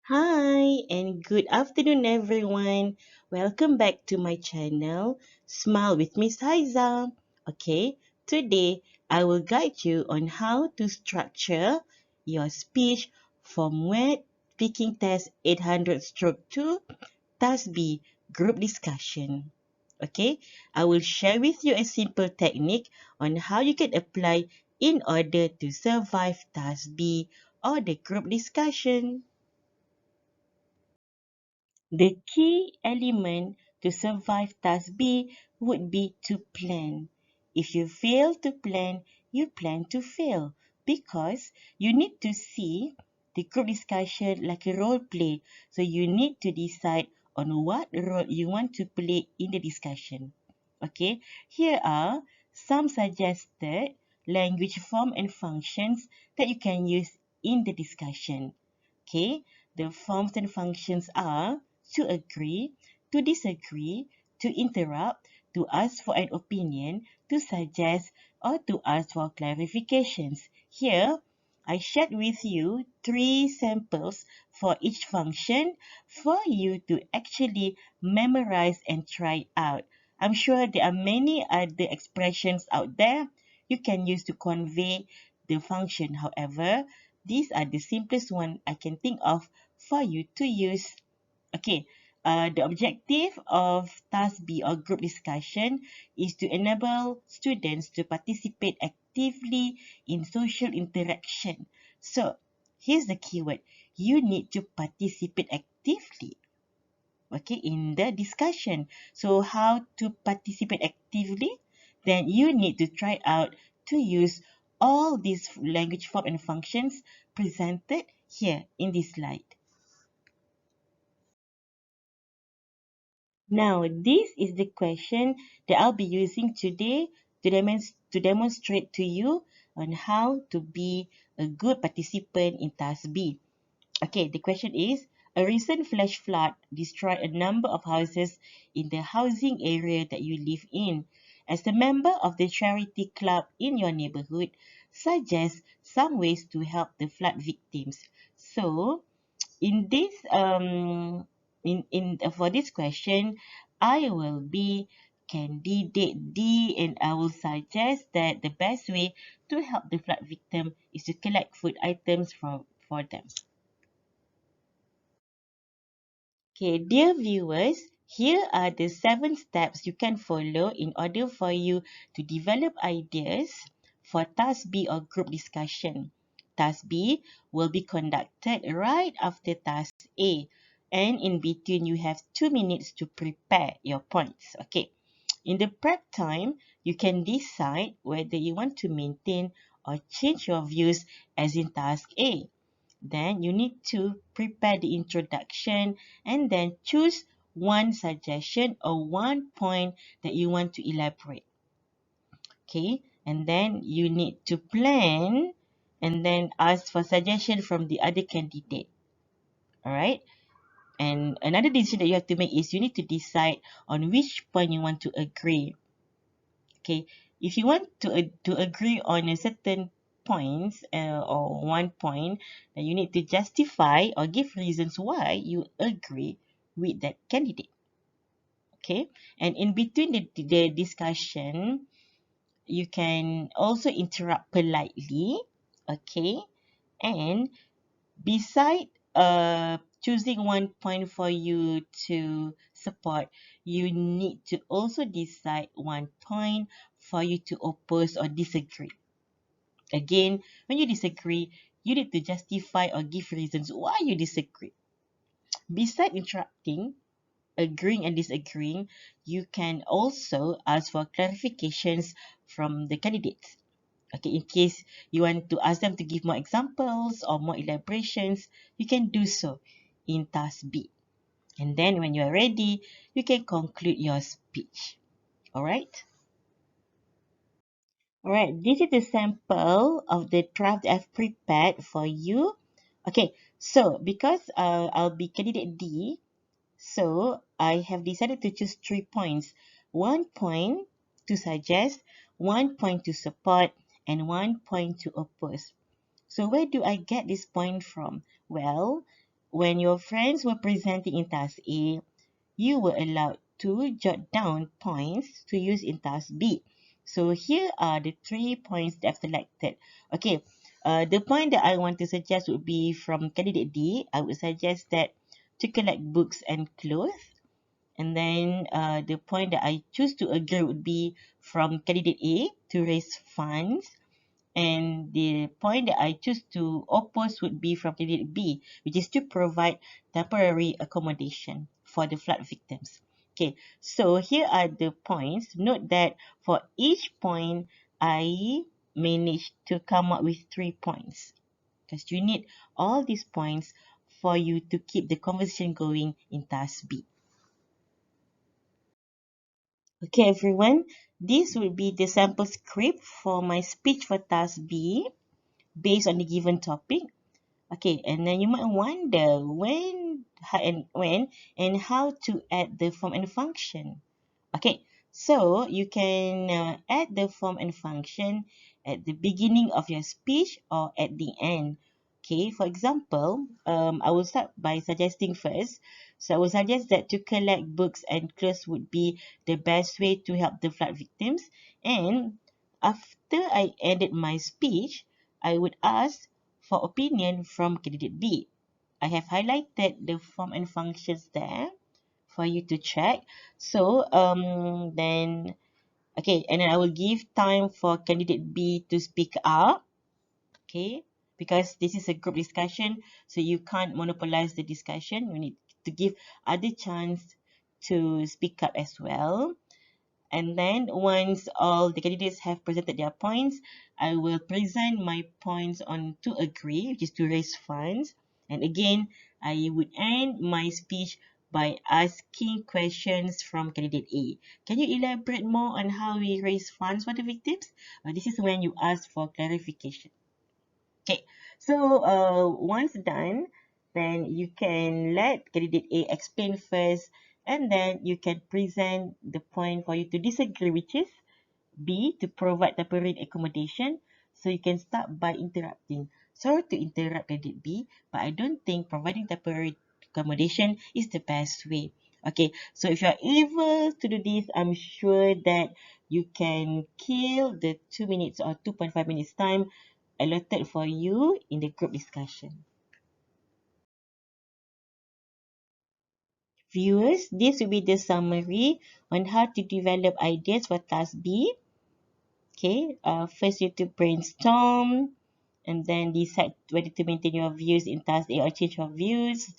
Hi and good afternoon, everyone. Welcome back to my channel, Smile with Miss Haiza. Okay, today I will guide you on how to structure your speech for MUET Speaking Test 800/2 Task B Group Discussion. Okay, I will share with you a simple technique on how you can apply in order to survive Task B or the group discussion. The key element to survive task B would be to plan. If you fail to plan, you plan to fail because you need to see the group discussion like a role play. So you need to decide on what role you want to play in the discussion. Okay, here are some suggested language form and functions that you can use in the discussion. Okay, the forms and functions are to agree, to disagree, to interrupt, to ask for an opinion, to suggest, or to ask for clarifications. Here, I shared with you three samples for each function for you to actually memorize and try out. I'm sure there are many other expressions out there you can use to convey the function. However, these are the simplest one I can think of for you to use. Okay, the objective of Task B or group discussion is to enable students to participate actively in social interaction. So, here's the keyword. You need to participate actively, okay, in the discussion. So, how to participate actively? Then you need to try out to use all these language form and functions presented here in this slide. Now, this is the question that I'll be using today to demonstrate to you on how to be a good participant in Task B. Okay, the question is, a recent flash flood destroyed a number of houses in the housing area that you live in. As a member of the charity club in your neighborhood, suggest some ways to help the flood victims. So, in this in for this question, I will be candidate D, and I will suggest that the best way to help the flood victim is to collect food items for them. Okay, dear viewers, here are the 7 steps you can follow in order for you to develop ideas for Task B or group discussion. Task B will be conducted right after Task A, and in between you have 2 minutes to prepare your points. Okay, in the prep time, you can decide whether you want to maintain or change your views as in Task A. Then you need to prepare the introduction and then choose one suggestion or one point that you want to elaborate. Okay, and then you need to plan and then ask for suggestion from the other candidate. All right. And another decision that you have to make is you need to decide on which point you want to agree. Okay, if you want to agree on a certain points or one point, then you need to justify or give reasons why you agree with that candidate. Okay, and in between the discussion, you can also interrupt politely. Okay, and beside choosing one point for you to support, you need to also decide one point for you to oppose or disagree. Again, when you disagree, you need to justify or give reasons why you disagree. Beside interrupting, agreeing and disagreeing, you can also ask for clarifications from the candidates. Okay, in case you want to ask them to give more examples or more elaborations, you can do so in Task B. And then when you are ready, you can conclude your speech. All right? All right, this is the sample of the draft I've prepared for you. Okay, so because I'll be candidate D, so I have decided to choose 3 points. 1 point to suggest, 1 point to support, and 1 point to oppose. So where do I get this point from? Well, when your friends were presenting in task A, you were allowed to jot down points to use in task B. So here are the 3 points that I've selected. Okay, the point that I want to suggest would be from candidate D. I would suggest that to collect books and clothes. And then the point that I choose to agree would be from candidate A, to raise funds. And the point that I choose to oppose would be from candidate B, which is to provide temporary accommodation for the flood victims. Okay, so here are the points. Note that for each point, I managed to come up with 3 points, because you need all these points for you to keep the conversation going in task B. Okay, everyone, this will be the sample script for my speech for task B based on the given topic. Okay, and then you might wonder when and how to add the form and function. Okay, so you can add the form and function at the beginning of your speech or at the end. Okay, for example, I will start by suggesting first. So I will suggest that to collect books and clothes would be the best way to help the flood victims. And after I ended my speech, I would ask for opinion from candidate B. I have highlighted the form and functions there for you to check. So then okay, and then I will give time for candidate B to speak up. Okay, because this is a group discussion, so you can't monopolize the discussion. You need to give other chance to speak up as well. And then once all the candidates have presented their points, I will present my points on to agree, which is to raise funds. And again, I would end my speech by asking questions from candidate A. Can you elaborate more on how we raise funds for the victims? This is when you ask for clarification. Okay, so once done, then you can let candidate A explain first, and then you can present the point for you to disagree, which is B, to provide temporary accommodation. So you can start by interrupting. Sorry to interrupt candidate B, but I don't think providing temporary accommodation is the best way. Okay, so if you are able to do this, I'm sure that you can kill the 2 minutes or 2.5 minutes time allotted for you in the group discussion. Viewers, this will be the summary on how to develop ideas for task B. Okay, first you have to brainstorm and then decide whether to maintain your views in task A or change your views.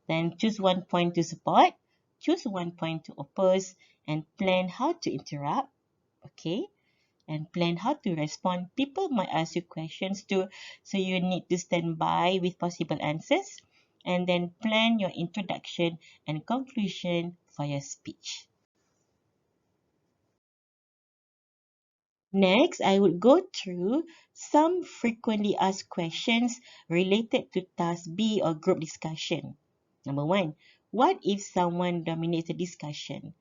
Then choose one point to support, choose one point to oppose, and plan how to interrupt. Okay, and plan how to respond. People might ask you questions too, so you need to stand by with possible answers. And then plan your introduction and conclusion for your speech. Next, I would go through some frequently asked questions related to task B or group discussion. Number one, what if someone dominates the discussion?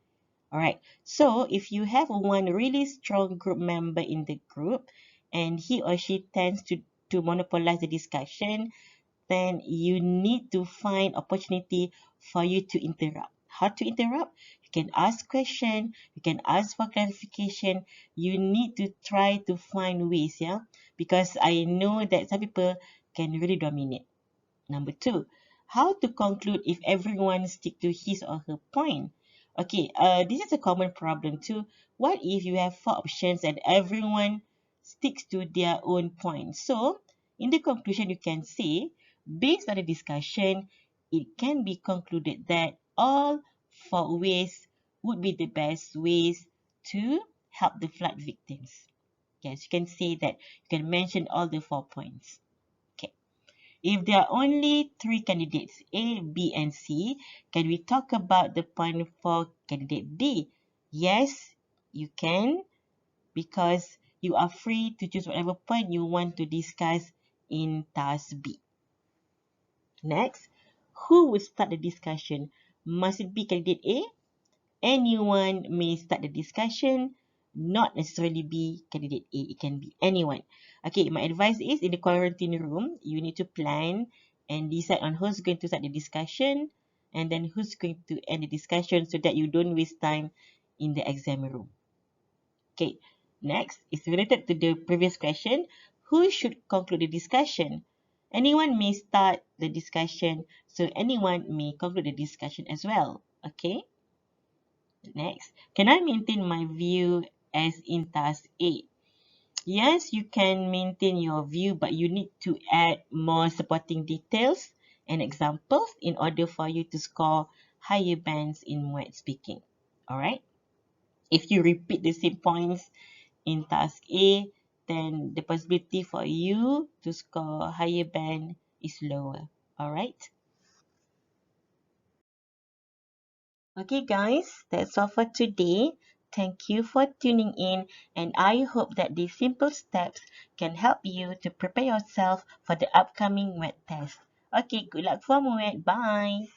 Alright, so if you have one really strong group member in the group and he or she tends to monopolize the discussion, then you need to find opportunity for you to interrupt. How to interrupt? You can ask question, you can ask for clarification. You need to try to find ways, yeah, because I know that some people can really dominate. Number two, how to conclude if everyone stick to his or her point. Okay, this is a common problem too. What if you have 4 options and everyone sticks to their own point? So, in the conclusion, you can say, based on the discussion, it can be concluded that all 4 ways would be the best ways to help the flood victims. Yes, you can say that. You can mention all the 4 points. Okay. If there are only 3 candidates, A, B, and C, can we talk about the point for candidate D? Yes, you can, because you are free to choose whatever point you want to discuss in task B. Next, who will start the discussion? Must it be candidate A? Anyone may start the discussion, not necessarily be candidate A. It can be anyone. Okay, my advice is in the quarantine room, you need to plan and decide on who's going to start the discussion and then who's going to end the discussion so that you don't waste time in the exam room. Okay, next is related to the previous question. Who should conclude the discussion? Anyone may start the discussion, so anyone may conclude the discussion as well. Okay, next. Can I maintain my view as in task A? Yes, you can maintain your view, but you need to add more supporting details and examples in order for you to score higher bands in MUET speaking. Alright? If you repeat the same points in task A, then the possibility for you to score higher band is lower. Alright? Okay, guys, that's all for today. Thank you for tuning in, and I hope that these simple steps can help you to prepare yourself for the upcoming MUET test. Okay, good luck for MUET. Bye.